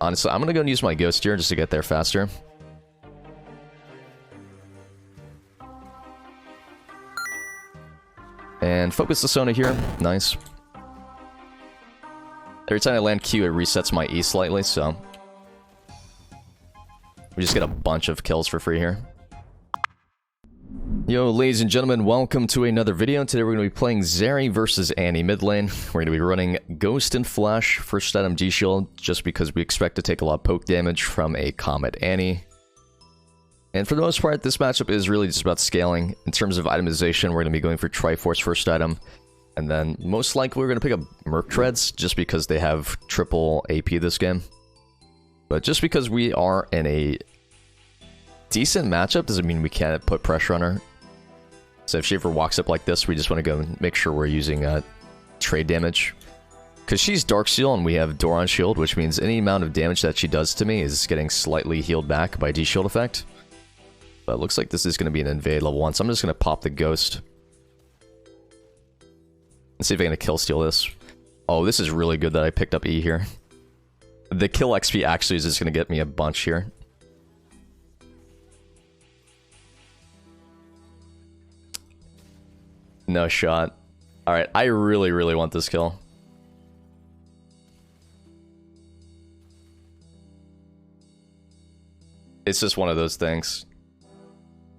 Honestly, I'm gonna go and use my Ghost here just to get there faster. And focus the Sona here. Nice. Every time I land Q, it resets my E slightly, so... we just get a bunch of kills for free here. Yo, ladies and gentlemen, welcome to another video. Today we're going to be playing ZERI versus Annie mid lane. We're going to be running Ghost and Flash, first item G-Shield, just because we expect to take a lot of poke damage from a Comet Annie. And for the most part, this matchup is really just about scaling. In terms of itemization, we're going to be going for Triforce first item. And then, most likely, we're going to pick up Merc Treads, just because they have triple AP this game. But just because we are in a decent matchup doesn't mean we can't put pressure on her. So if she ever walks up like this, we just want to go and make sure we're using trade damage. Because she's Dark Seal and we have Doran Shield, which means any amount of damage that she does to me is getting slightly healed back by D-Shield effect. But it looks like this is going to be an invade level 1, so I'm just going to pop the Ghost. Let's see if I can kill steal this. Oh, this is really good that I picked up E here. The kill XP actually is just going to get me a bunch here. No shot. Alright, I really want this kill. It's just one of those things.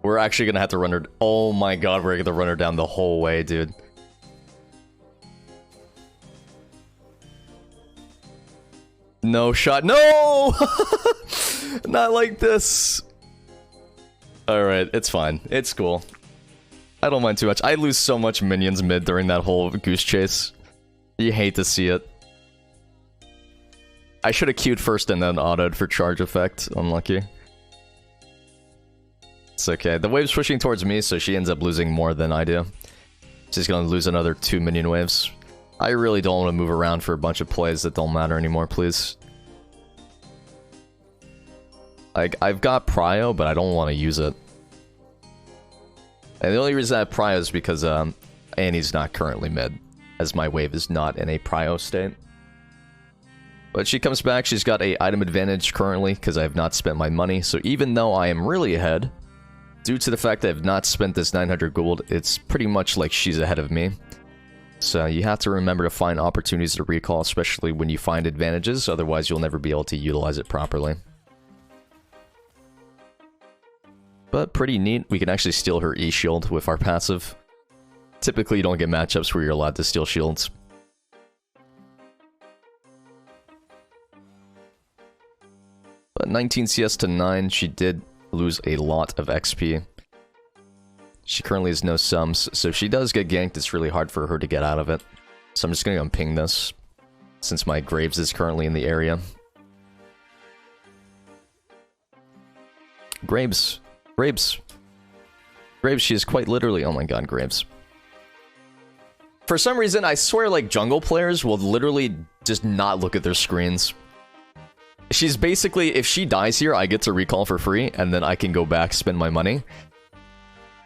We're actually gonna have to run her... oh my god, we're gonna run her down the whole way, dude. No shot. No! Not like this. Alright, it's fine. It's cool. I don't mind too much. I lose so much minions mid during that whole goose chase. You hate to see it. I should have queued first and then autoed for charge effect. Unlucky. It's okay. The wave's pushing towards me, so she ends up losing more than I do. She's gonna lose another 2 minion waves. I really don't want to move around for a bunch of plays that don't matter anymore, please. Like, I've got Prio, but I don't want to use it. And the only reason I have Prio is because Annie's not currently mid, as my wave is not in a Prio state. But she comes back, she's got a item advantage currently, because I have not spent my money. So even though I am really ahead, due to the fact that I have not spent this 900 gold, it's pretty much like she's ahead of me. So you have to remember to find opportunities to recall, especially when you find advantages, otherwise you'll never be able to utilize it properly. But pretty neat, we can actually steal her E-Shield with our passive. Typically you don't get matchups where you're allowed to steal shields. But 19 CS to 9, she did lose a lot of XP. She currently has no sums, so if she does get ganked, it's really hard for her to get out of it. So I'm just gonna go and ping this, since my Graves is currently in the area. Graves, she is quite literally... oh my god, Graves. For some reason, I swear, like, jungle players will literally just not look at their screens. She's basically... if she dies here, I get to recall for free, and then I can go back, spend my money.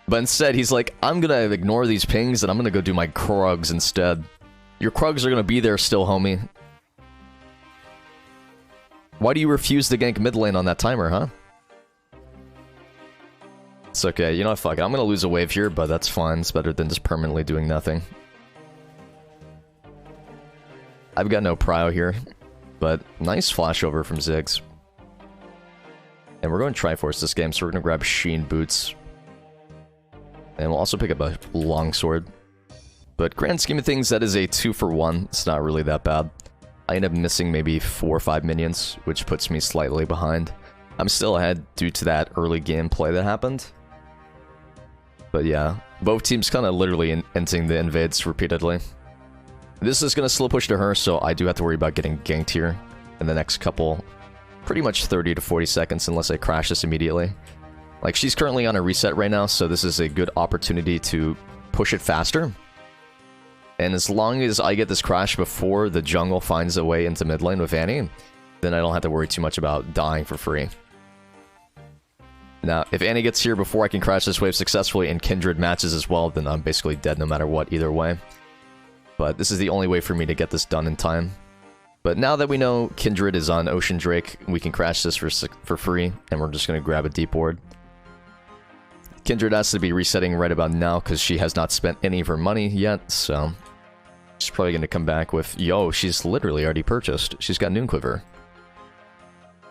But instead, he's like, I'm gonna ignore these pings, and I'm gonna go do my Krugs instead. Your Krugs are gonna be there still, homie. Why do you refuse to gank mid lane on that timer, huh? It's okay, you know what, fuck it. I'm gonna lose a wave here, but that's fine. It's better than just permanently doing nothing. I've got no prio here, but nice flashover from Ziggs. And we're going Triforce this game, so we're gonna grab Sheen Boots. And we'll also pick up a longsword. But grand scheme of things, that is a 2-for-1. It's not really that bad. I end up missing maybe 4 or 5 minions, which puts me slightly behind. I'm still ahead due to that early gameplay that happened. But yeah, both teams kind of literally entering the invades repeatedly. This is going to slow push to her, so I do have to worry about getting ganked here in the next couple, pretty much 30 to 40 seconds unless I crash this immediately. Like, she's currently on a reset right now, so this is a good opportunity to push it faster. And as long as I get this crash before the jungle finds a way into mid lane with Annie, then I don't have to worry too much about dying for free. Now, if Annie gets here before I can crash this wave successfully and Kindred matches as well, then I'm basically dead no matter what either way. But this is the only way for me to get this done in time. But now that we know Kindred is on Ocean Drake, we can crash this for free, and we're just going to grab a deep ward. Kindred has to be resetting right about now because she has not spent any of her money yet, so she's probably going to come back with, yo, she's literally already purchased. She's got Noon Quiver.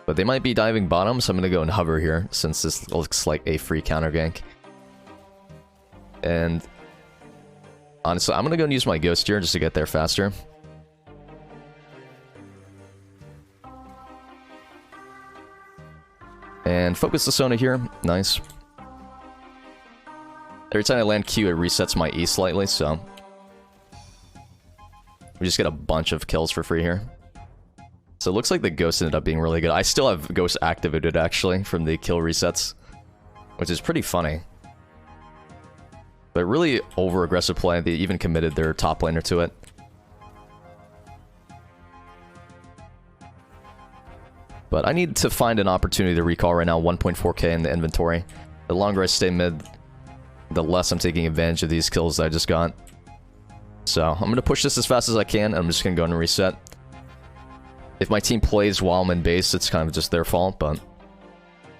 But they might be diving bottom, so I'm going to go and hover here, since this looks like a free counter gank. And honestly, I'm going to go and use my Ghost here just to get there faster. And focus the Sona here. Nice. Every time I land Q, it resets my E slightly, so we just get a bunch of kills for free here. So it looks like the Ghost ended up being really good. I still have Ghost activated, actually, from the kill resets, which is pretty funny. But really over-aggressive play. They even committed their top laner to it. But I need to find an opportunity to recall right now. 1.4k in the inventory. The longer I stay mid, the less I'm taking advantage of these kills that I just got. So I'm going to push this as fast as I can, and I'm just going to go and reset. If my team plays while I'm in base, it's kind of just their fault, but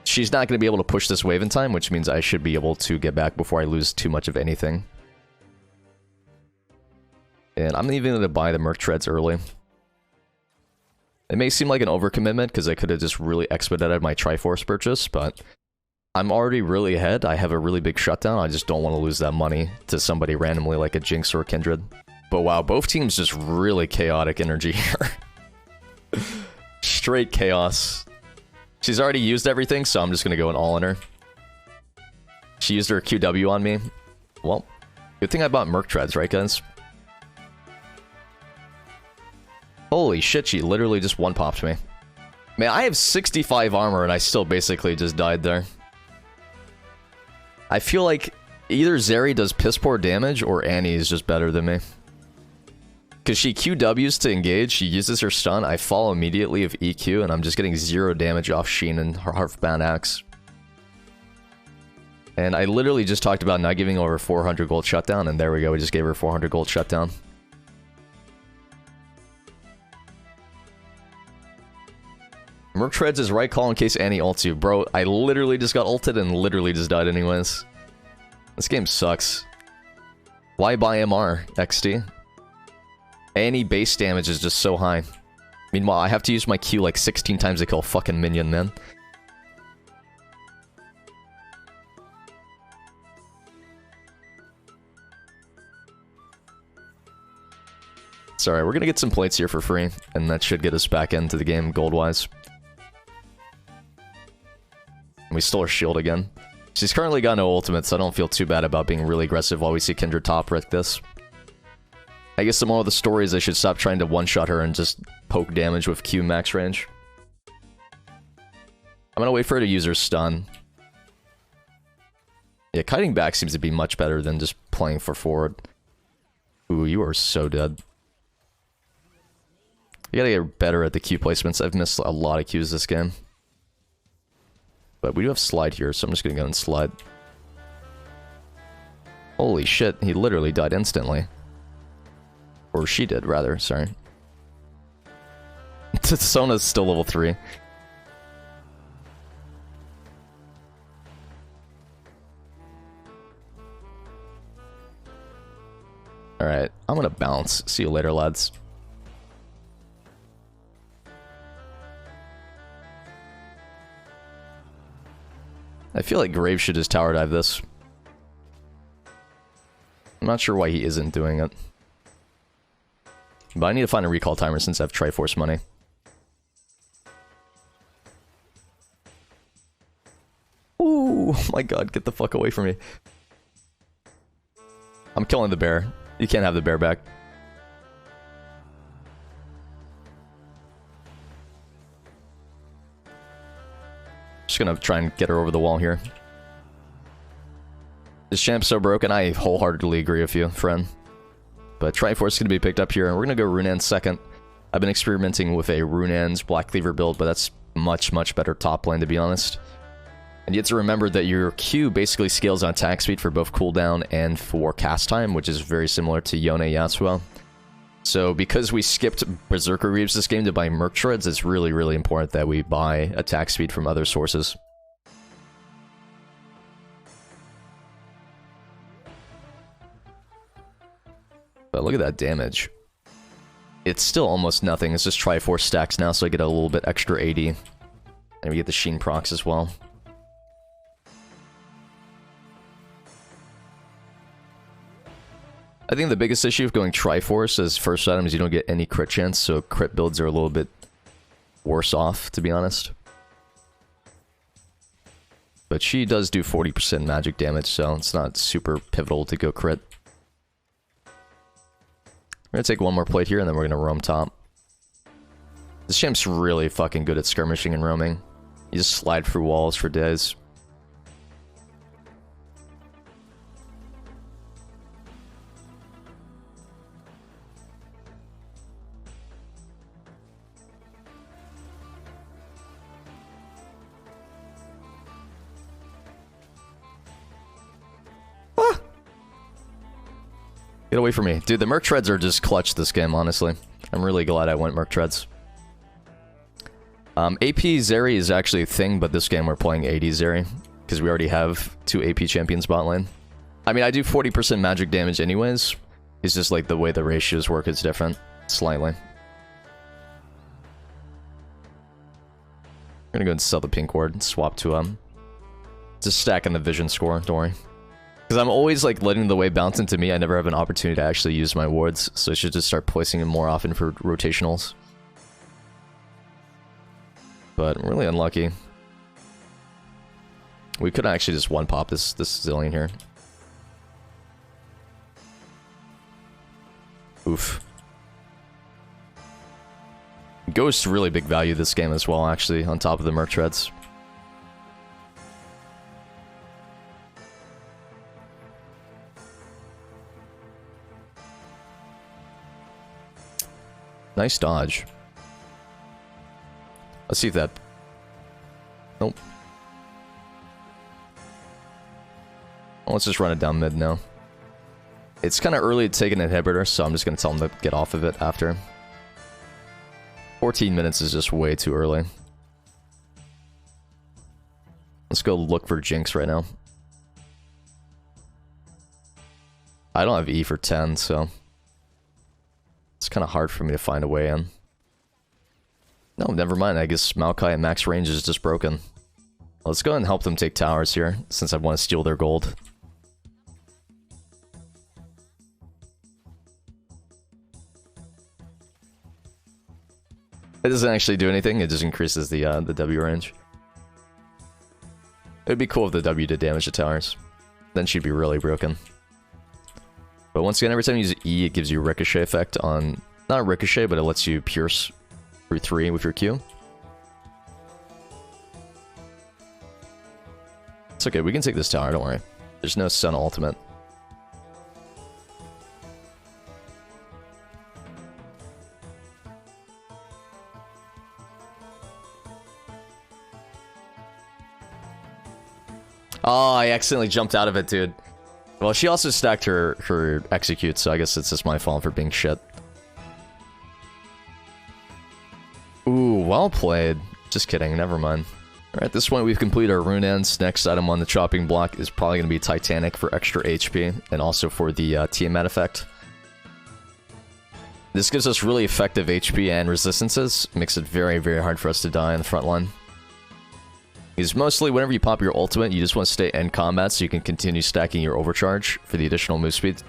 she's not going to be able to push this wave in time, which means I should be able to get back before I lose too much of anything. And I'm even going to buy the Merc Treads early. It may seem like an overcommitment, because I could have just really expedited my Triforce purchase, but I'm already really ahead. I have a really big shutdown. I just don't want to lose that money to somebody randomly like a Jinx or a Kindred. But wow, both teams just really chaotic energy here. Straight chaos. She's already used everything, so I'm just gonna go and all in her. She used her QW on me. Well, good thing I bought Merc Treads, right guys? Holy shit, she literally just one-popped me. Man, I have 65 armor and I still basically just died there. I feel like either ZERI does piss poor damage or Annie is just better than me. Because she QWs to engage, she uses her stun, I fall immediately with EQ, and I'm just getting 0 damage off Sheen and her Hearthbound Axe. And I literally just talked about not giving over 400 gold shutdown, and there we go, we just gave her 400 gold shutdown. Merc Treads is right call in case Annie ults you. Bro, I literally just got ulted and literally just died anyways. This game sucks. Why buy MR, XD? Any base damage is just so high. Meanwhile, I have to use my Q like 16 times to kill a fucking minion, man. Sorry, we're gonna get some plates here for free, and that should get us back into the game gold-wise. We stole her shield again. She's currently got no ultimate, so I don't feel too bad about being really aggressive while we see Kindred top wreck this. I guess the moral of the story is I should stop trying to one-shot her and just poke damage with Q max range. I'm gonna wait for her to use her stun. Yeah, kiting back seems to be much better than just playing for forward. Ooh, you are so dead. You gotta get better at the Q placements. I've missed a lot of Qs this game. But we do have slide here, so I'm just gonna go and slide. Holy shit, he literally died instantly. Or she did, rather, sorry. Sona's still level 3. Alright, I'm gonna bounce. See you later, lads. I feel like Graves should just tower dive this. I'm not sure why he isn't doing it. But I need to find a recall timer since I have Triforce money. Ooh, my god, get the fuck away from me. I'm killing the bear. You can't have the bear back. Just gonna try and get her over the wall here. This champ's so broken, I wholeheartedly agree with you, friend. But Triforce is going to be picked up here, and we're going to go Runaans second. I've been experimenting with a Runaans Black Cleaver build, but that's much, much better top lane, to be honest. And you have to remember that your Q basically scales on attack speed for both cooldown and for cast time, which is very similar to Yone Yassuo. So because we skipped Berserker Reaves this game to buy Merc Treads, it's really, really important that we buy attack speed from other sources. But look at that damage. It's still almost nothing. It's just Triforce stacks now, so I get a little bit extra 80. And we get the Sheen procs as well. I think the biggest issue of going Triforce as first item is you don't get any crit chance, so crit builds are a little bit worse off, to be honest. But she does do 40% magic damage, so it's not super pivotal to go crit. We're gonna take one more plate here, and then we're gonna roam top. This champ's really fucking good at skirmishing and roaming. You just slide through walls for days. Get away from me. Dude, the Merc Treads are just clutch this game, honestly. I'm really glad I went Merc Treads. AP ZERI is actually a thing, but this game we're playing AD ZERI, because we already have 2 AP champions bot lane. I mean, I do 40% magic damage anyways. It's just like the way the ratios work is different, slightly. I'm gonna go and sell the pink ward and swap to just stacking the vision score, don't worry. Because I'm always like letting the wave bounce into me, I never have an opportunity to actually use my wards, so I should just start placing them more often for rotationals. But I'm really unlucky. We could actually just one-pop this Zillion here. Oof. Ghost really big value this game as well, actually, on top of the Merc Treads. Nice dodge. Let's see if that... Nope. Well, let's just run it down mid now. It's kind of early to take an inhibitor, so I'm just going to tell him to get off of it after. 14 minutes is just way too early. Let's go look for Jinx right now. I don't have E for 10, so... It's kind of hard for me to find a way in. No, never mind. I guess Maokai at max range is just broken. Let's go and help them take towers here, since I want to steal their gold. It doesn't actually do anything, it just increases the W range. It would be cool if the W did damage to towers. Then she'd be really broken. But once again, every time you use E, it gives you a ricochet effect on... Not a ricochet, but it lets you pierce through 3 with your Q. It's okay, we can take this tower, don't worry. There's no Sun ultimate. Oh, I accidentally jumped out of it, dude. Well, she also stacked her execute, so I guess it's just my fault for being shit. Ooh, well played. Just kidding, never mind. Alright, at this point we've completed our runaans. Next item on the chopping block is probably going to be Titanic for extra HP, and also for the Tiamat effect. This gives us really effective HP and resistances. Makes it very, very hard for us to die in the front line. Because mostly, whenever you pop your ultimate, you just want to stay in combat so you can continue stacking your overcharge for the additional move speed.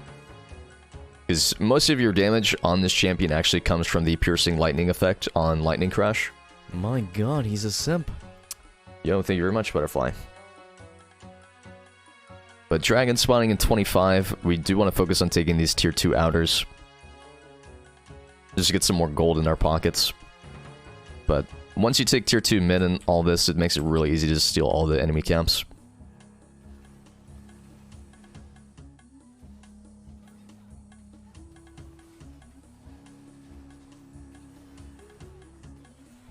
Because most of your damage on this champion actually comes from the piercing lightning effect on Lightning Crash. My god, he's a simp. Yo, thank you very much, Butterfly. But Dragon spawning in 25, we do want to focus on taking these tier 2 outers. Just to get some more gold in our pockets. But once you take tier 2 mid and all this, it makes it really easy to steal all the enemy camps.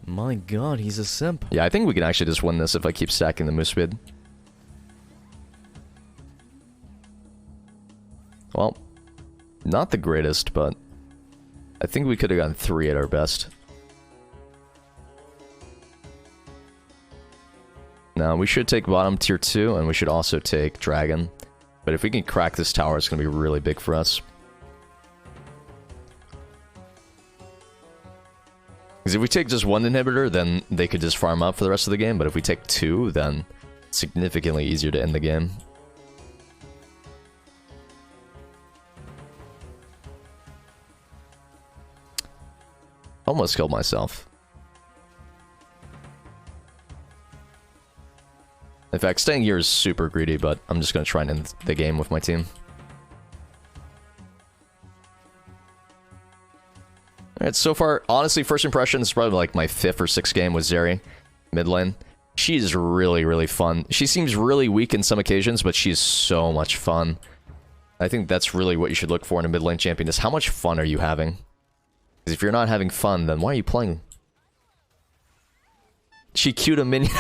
My god, he's a simp. Yeah, I think we can actually just win this if I keep stacking the move speed. Well, not the greatest, but I think we could have gotten 3 at our best. Now, we should take bottom tier 2, and we should also take dragon. But if we can crack this tower, it's going to be really big for us. Because if we take just 1 inhibitor, then they could just farm up for the rest of the game. But if we take 2, then it's significantly easier to end the game. Almost killed myself. In fact, staying here is super greedy, but I'm just going to try and end the game with my team. Alright, so far, honestly, first impression is probably like my 5th or 6th game with ZERI, mid lane. She's really, really fun. She seems really weak in some occasions, but she's so much fun. I think that's really what you should look for in a mid lane champion, is how much fun are you having? Because if you're not having fun, then why are you playing? She queued a minion.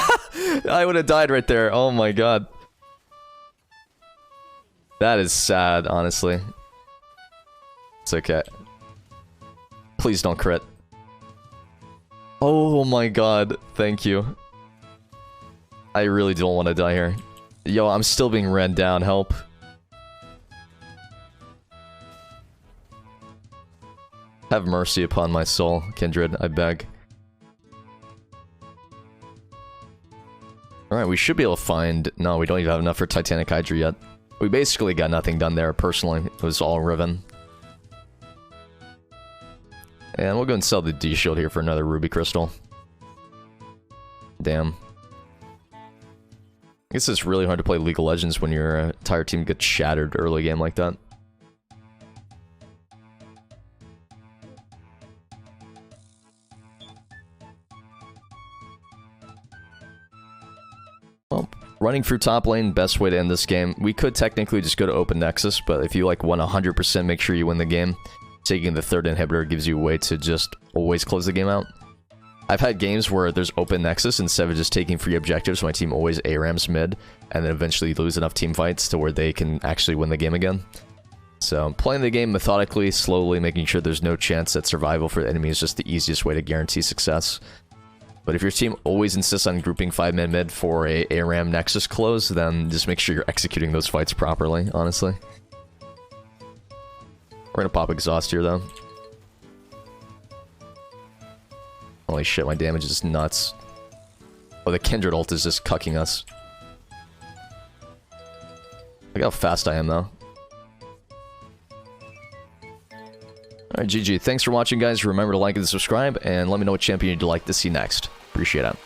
I would have died right there. Oh my god. That is sad, honestly. It's okay. Please don't crit. Oh my god. Thank you. I really don't want to die here. Yo, I'm still being ran down. Help. Have mercy upon my soul, Kindred. I beg. Alright, we should be able to find... No, we don't even have enough for Titanic Hydra yet. We basically got nothing done there, personally. It was all Riven. And we'll go and sell the D-Shield here for another Ruby Crystal. Damn. I guess it's really hard to play League of Legends when your entire team gets shattered early game like that. Well, running through top lane, best way to end this game. We could technically just go to open Nexus, but if you like want 100% make sure you win the game, taking the 3rd inhibitor gives you a way to just always close the game out. I've had games where there's open Nexus, instead of just taking free objectives, my team always ARAMs mid, and then eventually lose enough team fights to where they can actually win the game again. So playing the game methodically, slowly, making sure there's no chance at survival for the enemy is just the easiest way to guarantee success. But if your team always insists on grouping 5-man mid for a ARAM Nexus close, then just make sure you're executing those fights properly, honestly. We're gonna pop exhaust here, though. Holy shit, my damage is nuts. Oh, the Kindred ult is just cucking us. Look how fast I am, though. Alright, GG. Thanks for watching, guys. Remember to like and subscribe, and let me know what champion you'd like to see next. Appreciate it.